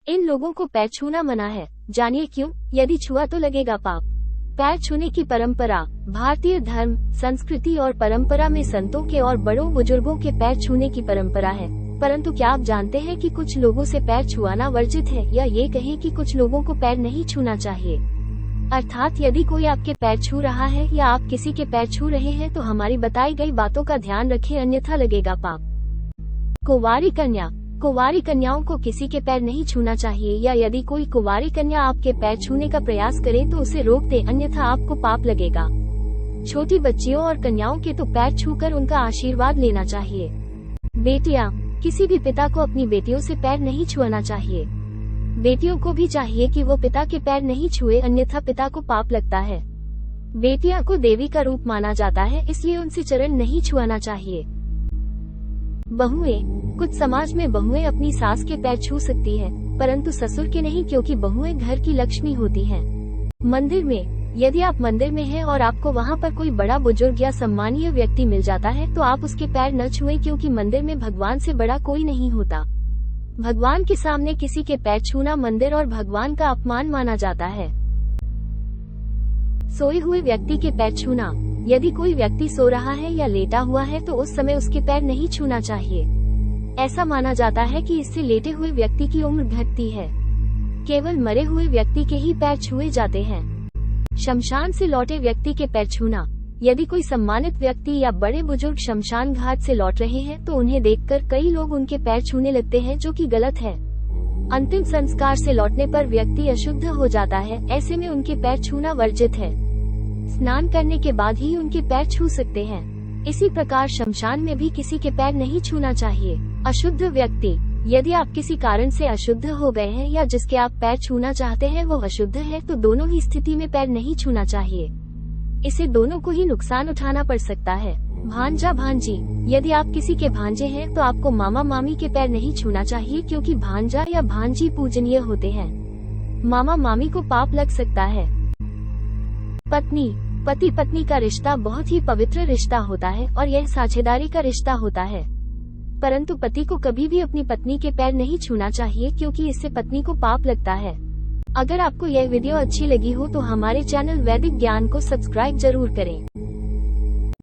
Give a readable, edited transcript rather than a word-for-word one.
इन लोगों को पैर छूना मना है, जानिए क्यों। यदि छुआ तो लगेगा पाप। पैर छूने की परंपरा। भारतीय धर्म, संस्कृति और परंपरा में संतों के और बड़ों बुजुर्गों के पैर छूने की परंपरा है। परंतु क्या आप जानते हैं कि कुछ लोगों से पैर छुआना वर्जित है, या ये कहें कि कुछ लोगों को पैर नहीं छूना चाहिए। अर्थात यदि कोई आपके पैर छू रहा है या आप किसी के पैर छू रहे हैं तो हमारी बताई गई बातों का ध्यान रखें, अन्यथा लगेगा पाप। कुंवारी कन्या। कुंवारी कन्याओं को किसी के पैर नहीं छूना चाहिए, या यदि कोई कुंवारी कन्या आपके पैर छूने का प्रयास करे तो उसे रोक दे, अन्यथा आपको पाप लगेगा। छोटी बच्चियों और कन्याओं के तो पैर छूकर उनका आशीर्वाद लेना चाहिए। बेटियां। किसी भी पिता को अपनी बेटियों से पैर नहीं छुआना चाहिए। बेटियों को भी चाहिए कि वो पिता के पैर नहीं छुए, अन्यथा पिता को पाप लगता है। बेटियां को देवी का रूप माना जाता है, इसलिए उनसे चरण नहीं छुआना चाहिए। बहुएं। कुछ समाज में बहुएं अपनी सास के पैर छू सकती है, परंतु ससुर के नहीं, क्योंकि बहुएं घर की लक्ष्मी होती हैं। मंदिर में। यदि आप मंदिर में हैं और आपको वहां पर कोई बड़ा बुजुर्ग या सम्मानीय व्यक्ति मिल जाता है तो आप उसके पैर न छुएं, क्योंकि मंदिर में भगवान से बड़ा कोई नहीं होता। भगवान के सामने किसी के पैर छूना मंदिर और भगवान का अपमान माना जाता है। सोए हुए व्यक्ति के पैर छूना। यदि कोई व्यक्ति सो रहा है या लेटा हुआ है तो उस समय उसके पैर नहीं छूना चाहिए। ऐसा माना जाता है कि इससे लेटे हुए व्यक्ति की उम्र घटती है। केवल मरे हुए व्यक्ति के ही पैर छुए जाते हैं। शमशान से लौटे व्यक्ति के पैर छूना। यदि कोई सम्मानित व्यक्ति या बड़े बुजुर्ग शमशान घाट से लौट रहे हैं तो उन्हें देखकर कई लोग उनके पैर छूने लगते हैं, जो कि गलत है। अंतिम संस्कार से लौटने पर व्यक्ति अशुद्ध हो जाता है, ऐसे में उनके पैर छूना वर्जित है। स्नान करने के बाद ही उनके पैर छू सकते हैं। इसी प्रकार शमशान में भी किसी के पैर नहीं छूना चाहिए। अशुद्ध व्यक्ति। यदि आप किसी कारण से अशुद्ध हो गए हैं या जिसके आप पैर छूना चाहते हैं वो अशुद्ध है तो दोनों ही स्थिति में पैर नहीं छूना चाहिए। इसे दोनों को ही नुकसान उठाना पड़ सकता है। भांजा भांजी। यदि आप किसी के भांजे हैं तो आपको मामा मामी के पैर नहीं छूना चाहिए, क्योंकि भांजा या भांजी पूजनीय होते हैं। मामा मामी को पाप लग सकता है। पत्नी। पति पत्नी का रिश्ता बहुत ही पवित्र रिश्ता होता है और यह साझेदारी का रिश्ता होता है। परंतु पति को कभी भी अपनी पत्नी के पैर नहीं छूना चाहिए, क्योंकि इससे पत्नी को पाप लगता है। अगर आपको यह वीडियो अच्छी लगी हो तो हमारे चैनल वैदिक ज्ञान को सब्सक्राइब जरूर करें।